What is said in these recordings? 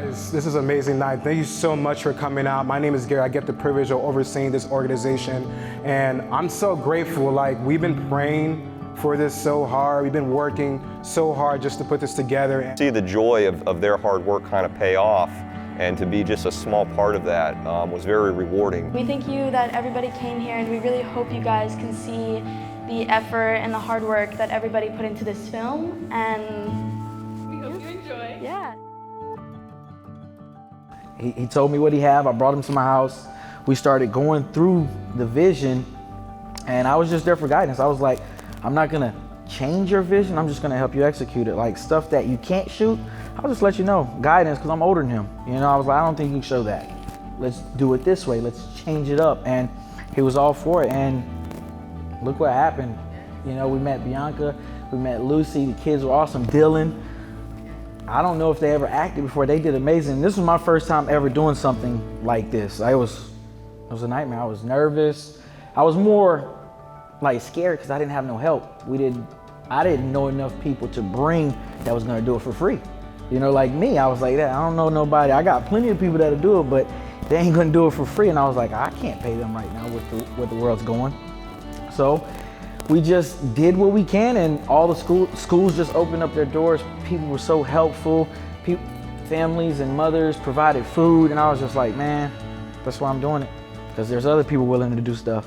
Guys, this is an amazing night. Thank you so much for coming out. My name is Gary. I get the privilege of overseeing this organization, and I'm so grateful. Like, we've been praying for this so hard. We've been working so hard just to put this together. See the joy of their hard work kind of pay off, and to be just a small part of that was very rewarding. We thank you that everybody came here, and we really hope you guys can see the effort and the hard work that everybody put into this film, and we hope you enjoy. Yeah. He told me what he had. I brought him to my house. We started going through the vision, and I was just there for guidance. I was like, I'm not gonna change your vision, I'm just gonna help you execute it. Like, stuff that you can't shoot, I'll just let you know, guidance, because I'm older than him. You know, I was like, I don't think you can show that. Let's do it this way, let's change it up. And he was all for it, and look what happened. You know, we met Bianca, we met Lucy, the kids were awesome, Dylan. I don't know if they ever acted before. They did amazing. This was my first time ever doing something like this. It was a nightmare. I was nervous. I was more like scared because I didn't have no help. I didn't know enough people to bring that was gonna do it for free. You know, like me, I was like that. I don't know nobody. I got plenty of people that'll do it, but they ain't gonna do it for free. And I was like, I can't pay them right now with the world's going. So we just did what we can, and all the schools just opened up their doors. People were so helpful. Families and mothers provided food, and I was just like, man, that's why I'm doing it. Because there's other people willing to do stuff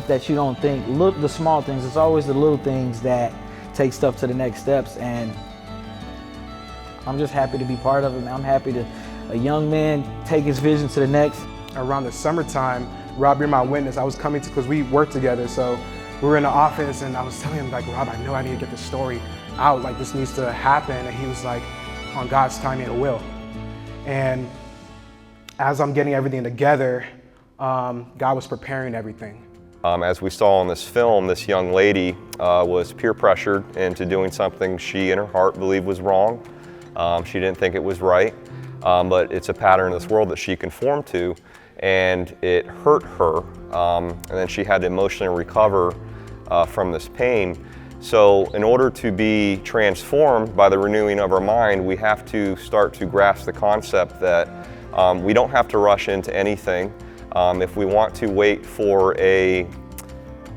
that you don't think. Look, the small things. It's always the little things that take stuff to the next steps, and I'm just happy to be part of it. I'm happy to a young man take his vision to the next. Around the summertime, Rob, you're my witness. I was coming to, because we work together, so we were in the office, and I was telling him, like, Rob, I know I need to get this story out. Like, this needs to happen. And he was like, on God's timing, it will. And as I'm getting everything together, God was preparing everything. As we saw in this film, this young lady was peer pressured into doing something she in her heart believed was wrong. She didn't think it was right, but it's a pattern in this world that she conformed to, and it hurt her. And then she had to emotionally recover from this pain. So in order to be transformed by the renewing of our mind, we have to start to grasp the concept that we don't have to rush into anything. If we want to wait for a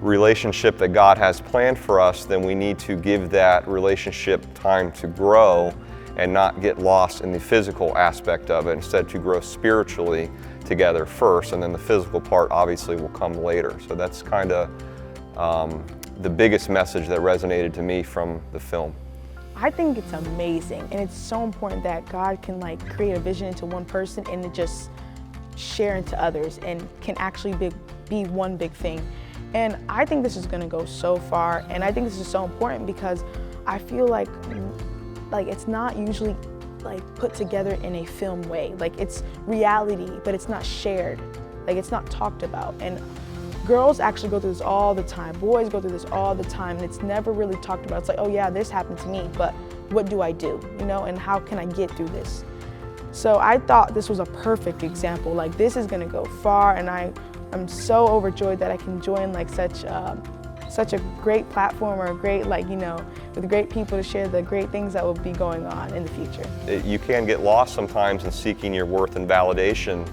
relationship that God has planned for us, then we need to give that relationship time to grow and not get lost in the physical aspect of it, instead to grow spiritually together first, and then the physical part obviously will come later. So that's kind of the biggest message that resonated to me from the film. I think it's amazing, and it's so important that God can like create a vision into one person and it just share into others and can actually be one big thing. And I think this is gonna go so far, and I think this is so important because I feel like it's not usually like put together in a film way. Like, it's reality, but it's not shared. Like, it's not talked about. And girls actually go through this all the time. Boys go through this all the time, and it's never really talked about. It's like, oh yeah, this happened to me, but what do I do? You know, and how can I get through this? So I thought this was a perfect example. Like, this is gonna go far, and I'm so overjoyed that I can join like such a great platform, or a great, like, you know, with great people to share the great things that will be going on in the future. You can get lost sometimes in seeking your worth and validation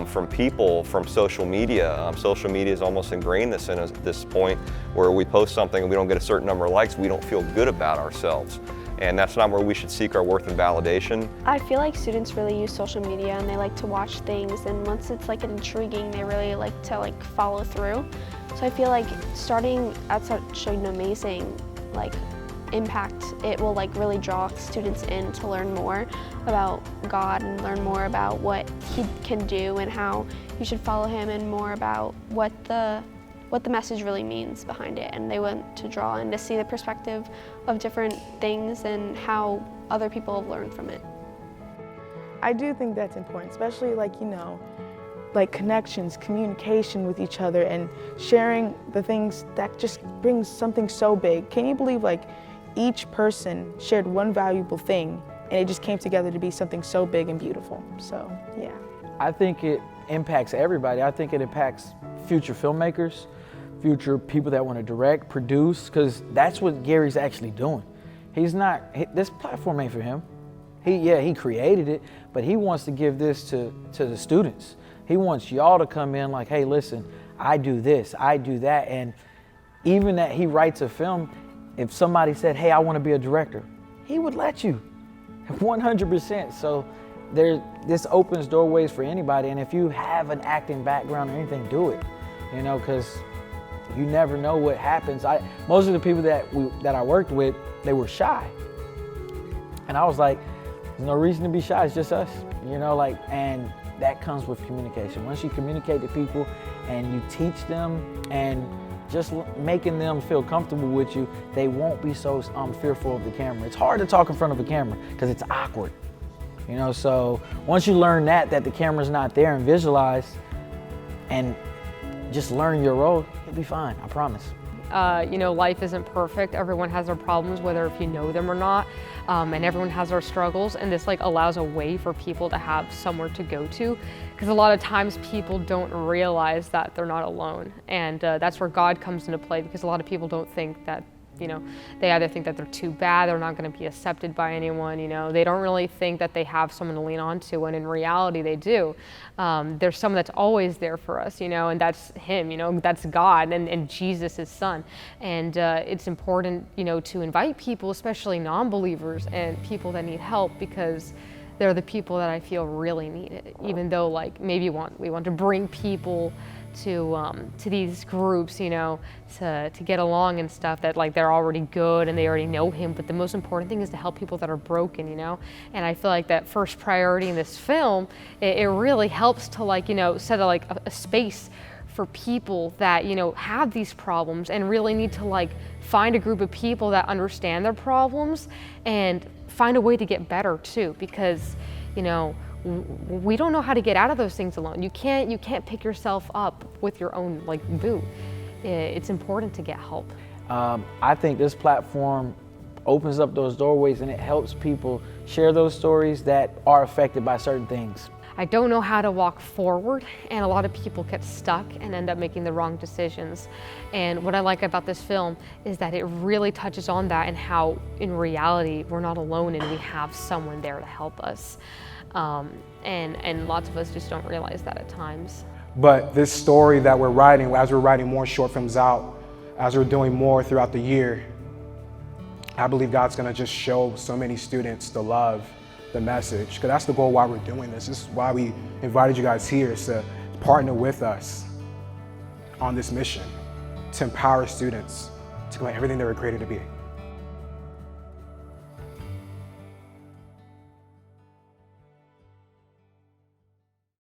from people, from social media. Social media has almost ingrained this in us at this point, where we post something and we don't get a certain number of likes, we don't feel good about ourselves. And that's not where we should seek our worth and validation. I feel like students really use social media, and they like to watch things, and once it's like intriguing, they really like to like follow through. So I feel like starting at such an amazing like impact, it will like really draw students in to learn more about God and learn more about what He can do and how you should follow Him, and more about what the message really means behind it. And they want to draw in to see the perspective of different things and how other people have learned from it. I do think that's important, especially like, you know, like connections, communication with each other, and sharing the things that just brings something so big. Can you believe like each person shared one valuable thing, and it just came together to be something so big and beautiful? So, yeah. I think it impacts everybody. I think it impacts future filmmakers, future people that want to direct, produce, because that's what Gary's actually doing. He's not, this platform ain't for him. He created it, but he wants to give this to the students. He wants y'all to come in like, hey, listen, I do this, I do that. And even that he writes a film, if somebody said, hey, I want to be a director, he would let you, 100%. So this opens doorways for anybody. And if you have an acting background or anything, do it, you know, because you never know what happens. Most of the people that I worked with, they were shy. And I was like, there's no reason to be shy, it's just us, you know, like, and that comes with communication. Once you communicate to people and you teach them and just making them feel comfortable with you, they won't be so fearful of the camera. It's hard to talk in front of a camera because it's awkward, you know, so once you learn that the camera's not there and visualize and just learn your role, you'll be fine, I promise. You know, life isn't perfect. Everyone has their problems, whether if you know them or not, and everyone has their struggles, and this like allows a way for people to have somewhere to go to, because a lot of times people don't realize that they're not alone, and that's where God comes into play, because a lot of people don't think that, you know, they either think that they're too bad, they're not going to be accepted by anyone, you know, they don't really think that they have someone to lean on to, when in reality they do. There's someone that's always there for us, you know, and that's him, you know, that's God and Jesus, his son. And it's important, you know, to invite people, especially non-believers and people that need help, because they're the people that I feel really need it, even though like maybe we want to bring people to these groups, you know, to get along and stuff, that like they're already good and they already know him, but the most important thing is to help people that are broken, you know. And I feel like that first priority in this film, it really helps to like, you know, set a space for people that, you know, have these problems and really need to like find a group of people that understand their problems and find a way to get better too, because, you know, we don't know how to get out of those things alone. You can't pick yourself up with your own like boot. It's important to get help. I think this platform opens up those doorways and it helps people share those stories that are affected by certain things. I don't know how to walk forward, and a lot of people get stuck and end up making the wrong decisions. And what I like about this film is that it really touches on that, and how in reality we're not alone and we have someone there to help us. And lots of us just don't realize that at times. But this story that we're writing, as we're writing more short films out, as we're doing more throughout the year, I believe God's gonna just show so many students the love, the message, because that's the goal why we're doing this. This is why we invited you guys here, is to partner with us on this mission, to empower students to become everything they were created to be.